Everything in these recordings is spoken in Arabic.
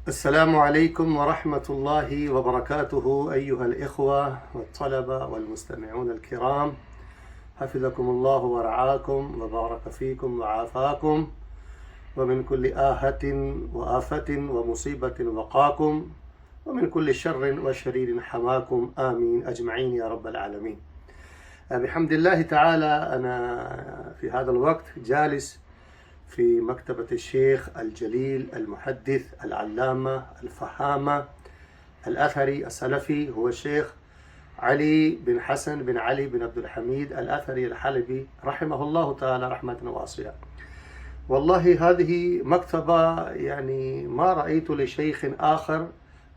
السلام عليكم ورحمة الله وبركاته أيها الإخوة والطلبة والمستمعون الكرام، حفظكم الله ورعاكم وبارك فيكم وعافاكم ومن كل وآفة ومصيبة وقاكم ومن كل شر وشرير حماكم آمين أجمعين يا رب العالمين. بحمد الله تعالى أنا في هذا الوقت جالس في مكتبة الشيخ الجليل المحدث العلامة الفهامة الأثري السلفي، هو الشيخ علي بن حسن بن علي بن عبد الحميد الأثري الحلبي رحمه الله تعالى رحمة واسعة. والله هذه مكتبة يعني ما رأيت لشيخ آخر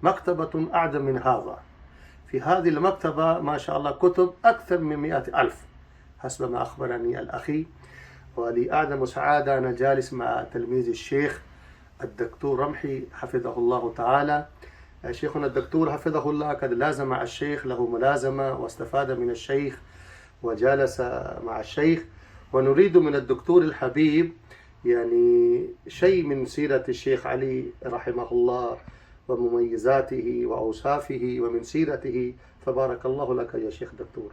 مكتبة أعظم من هذا. في هذه المكتبة ما شاء الله كتب أكثر من 100,000 حسب ما أخبرني الأخي، ولي أعظم سعادة أنا جالس مع تلميذ الشيخ الدكتور رمحي حفظه الله تعالى. شيخنا الدكتور حفظه الله قد لازم مع الشيخ، له ملازمة واستفاد من الشيخ وجالس مع الشيخ، ونريد من الدكتور الحبيب يعني شيء من سيرة الشيخ علي رحمه الله ومميزاته وأوصافه ومن سيرته، فبارك الله لك يا شيخ دكتور.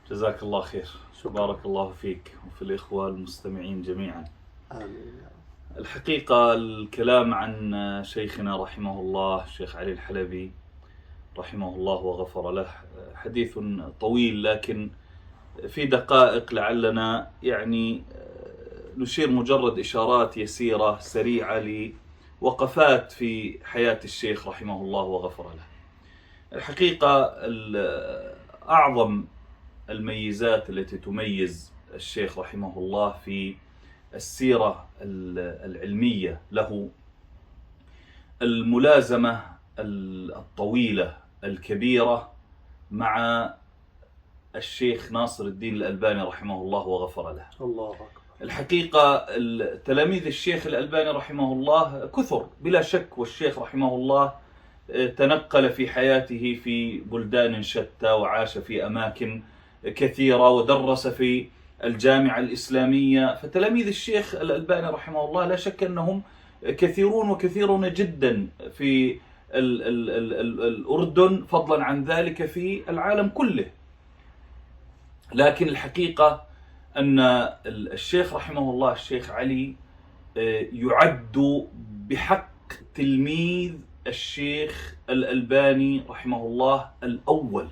جزاك الله خير. شكرا. بارك الله فيك وفي الإخوة المستمعين جميعا. آمين. الحقيقة الكلام عن شيخنا رحمه الله الشيخ علي الحلبي رحمه الله وغفر له حديث طويل، لكن في دقائق لعلنا يعني نشير مجرد إشارات يسيرة سريعة لوقفات في حياة الشيخ رحمه الله وغفر له. الحقيقة أعظم الميزات التي تميز الشيخ رحمه الله في السيرة العلمية له الملازمة الطويلة الكبيرة مع الشيخ ناصر الدين الألباني رحمه الله وغفر له. الله أكبر. الحقيقة تلاميذ الشيخ الألباني رحمه الله كثر بلا شك، والشيخ رحمه الله تنقل في حياته في بلدان شتى وعاش في أماكن كثيرة ودرس في الجامعة الإسلامية، فتلاميذ الشيخ الألباني رحمه الله لا شك أنهم كثيرون جدا في الأردن، فضلا عن ذلك في العالم كله. لكن الحقيقة أن الشيخ رحمه الله الشيخ علي يعد بحق تلميذ الشيخ الألباني رحمه الله الأول،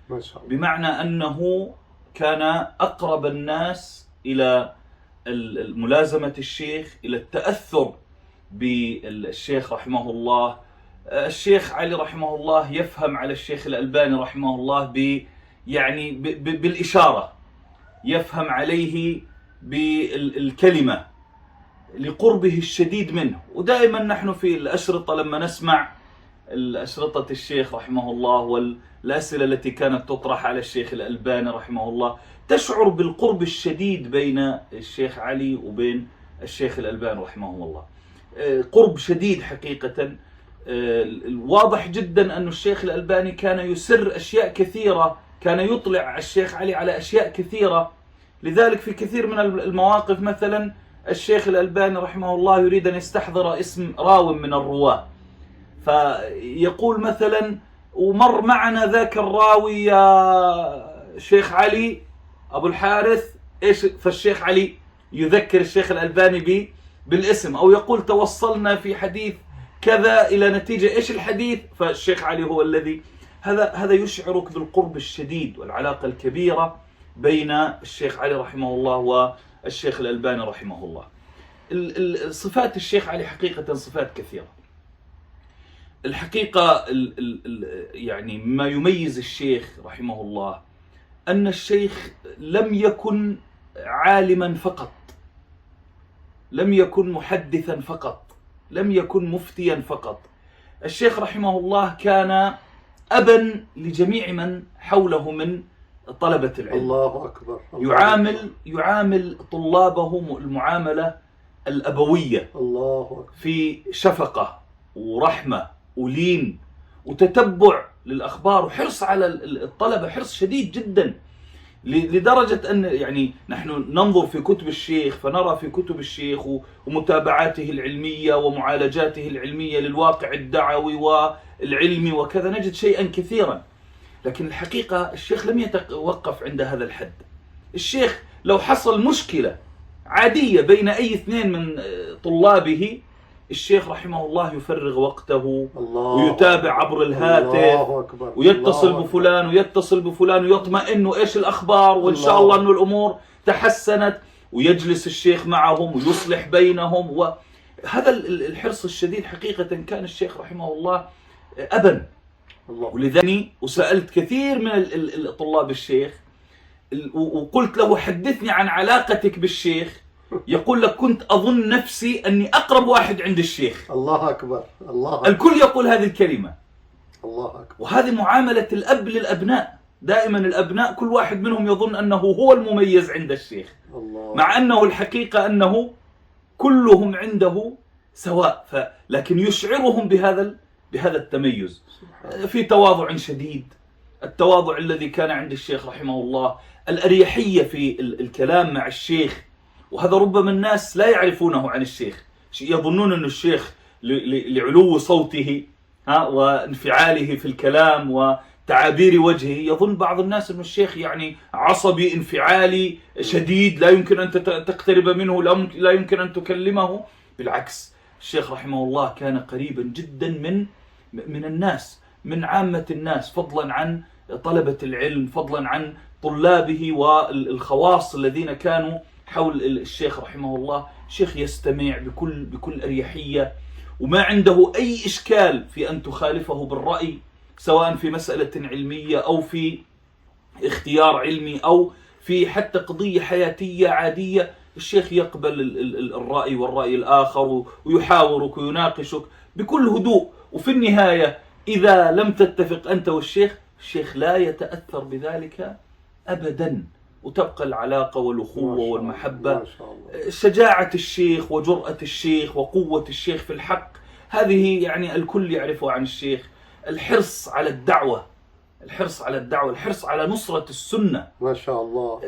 ما شاء الله. بمعنى أنه كان أقرب الناس إلى ملازمة الشيخ، إلى التأثر بالشيخ رحمه الله. الشيخ علي رحمه الله يفهم على الشيخ الألباني رحمه الله بالإشارة، يفهم عليه بالكلمة لقربه الشديد منه. ودائما نحن في الأشرطة لما نسمع الأشرطة الشيخ رحمه الله والأسئلة التي كانت تطرح على الشيخ الألباني رحمه الله، تشعر بالقرب الشديد بين الشيخ علي وبين الشيخ الألباني رحمه الله، قرب شديد حقيقة. واضح جدا أن الشيخ الألباني كان يسر أشياء كثيرة، كان يطلع الشيخ علي على أشياء كثيرة. لذلك في كثير من المواقف مثلا الشيخ الألباني رحمه الله يريد أن يستحضر اسم راو من الرواة، فيقول مثلا ومر معنا ذاك الراوي يا شيخ علي أبو الحارث إيش، فالشيخ علي يذكر الشيخ الألباني بالاسم، أو يقول توصلنا في حديث كذا إلى نتيجة إيش الحديث، فالشيخ علي هو الذي هذا يشعرك بالقرب الشديد والعلاقة الكبيرة بين الشيخ علي رحمه الله والشيخ الألباني رحمه الله. صفات الشيخ علي حقيقة صفات كثيرة. الحقيقة يعني ما يميز الشيخ رحمه الله أن الشيخ لم يكن عالما فقط، لم يكن محدثا فقط، لم يكن مفتيا فقط. الشيخ رحمه الله كان أبا لجميع من حوله من طلبة العلم. الله أكبر. يعامل طلابه المعاملة الأبوية، الله أكبر، في شفقة ورحمة ولين وتتبع للأخبار وحرص على الطلبة، حرص شديد جدا. لدرجة أن يعني نحن ننظر في كتب الشيخ فنرى في كتب الشيخ ومتابعاته العلمية ومعالجاته العلمية للواقع الدعوي والعلمي وكذا، نجد شيئا كثيرا. لكن الحقيقة الشيخ لم يتوقف عند هذا الحد. الشيخ لو حصل مشكلة عادية بين أي اثنين من طلابه، الشيخ رحمه الله يفرغ وقته ويتابع عبر الهاتف ويتصل بفلان ويتصل بفلان ويطمئن ايش الأخبار وإن شاء الله أنه الأمور تحسنت، ويجلس الشيخ معهم ويصلح بينهم. وهذا الحرص الشديد حقيقة كان الشيخ رحمه الله أبا. ولذلك وسألت كثير من طلاب الشيخ وقلت له حدثني عن علاقتك بالشيخ، يقول لك كنت أظن نفسي أني أقرب واحد عند الشيخ. الله أكبر. الله أكبر. الكل يقول هذه الكلمة. الله أكبر. وهذه معاملة الأب للأبناء، دائما الأبناء كل واحد منهم يظن أنه هو المميز عند الشيخ، الله. مع أنه الحقيقة أنه كلهم عنده سواء، لكن يشعرهم بهذا التميز. في تواضع شديد، التواضع الذي كان عند الشيخ رحمه الله، الأريحية في الكلام مع الشيخ. وهذا ربما الناس لا يعرفونه عن الشيخ، يظنون أن الشيخ لعلو صوته وانفعاله في الكلام وتعابير وجهه، يظن بعض الناس أن الشيخ يعني عصبي انفعالي شديد لا يمكن أن تقترب منه، لا يمكن أن تكلمه. بالعكس، الشيخ رحمه الله كان قريبا جدا من الناس، من عامة الناس، فضلا عن طلبة العلم، فضلا عن طلابه والخواص الذين كانوا حول الشيخ رحمه الله. الشيخ يستمع بكل أريحية، وما عنده أي إشكال في أن تخالفه بالرأي، سواء في مسألة علمية أو في اختيار علمي أو في حتى قضية حياتية عادية. الشيخ يقبل الرأي والرأي الآخر ويحاورك ويناقشك بكل هدوء. وفي النهاية إذا لم تتفق أنت والشيخ، الشيخ لا يتأثر بذلك أبدا، وتبقى العلاقة والأخوة والمحبة. شجاعة الشيخ وجرأة الشيخ وقوة الشيخ في الحق، هذه يعني الكل يعرفها عن الشيخ. الحرص على الدعوة، الحرص على نصرة السنة، ما شاء الله.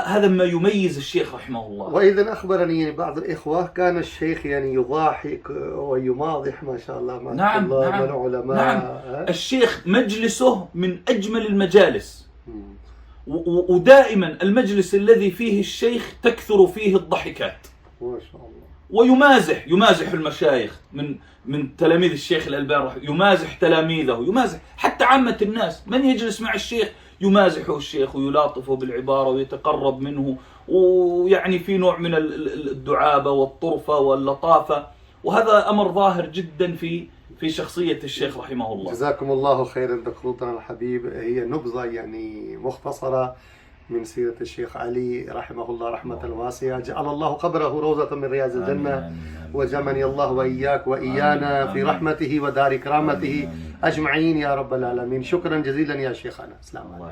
هذا ما يميز الشيخ رحمه الله. وإذا أخبرني يعني بعض الإخوة كان الشيخ يعني يضاحك ويماضح ما شاء الله مع الطلاب والعلماء. نعم. الشيخ مجلسه من أجمل المجالس، ودائما المجلس الذي فيه الشيخ تكثر فيه الضحكات. ما شاء الله. ويمازح المشايخ من تلاميذ الشيخ الألباني، يمازح تلاميذه، يمازح حتى عامة الناس. من يجلس مع الشيخ يمازحه الشيخ ويلاطفه بالعبارة ويتقرب منه، ويعني في نوع من الدعابة والطرفة واللطافة. وهذا أمر ظاهر جدا في شخصية الشيخ رحمه الله. جزاكم الله خيرا دكتورنا الحبيب. هي نبذة يعني مختصرة من سيرة الشيخ علي رحمه الله رحمة واسعة. جعل الله قبره روضة من رياض الجنة، وجمعني الله وإياك وإيانا في رحمته ودار كرامته أجمعين يا رب العالمين. شكرا جزيلا يا شيخنا. السلام عليكم.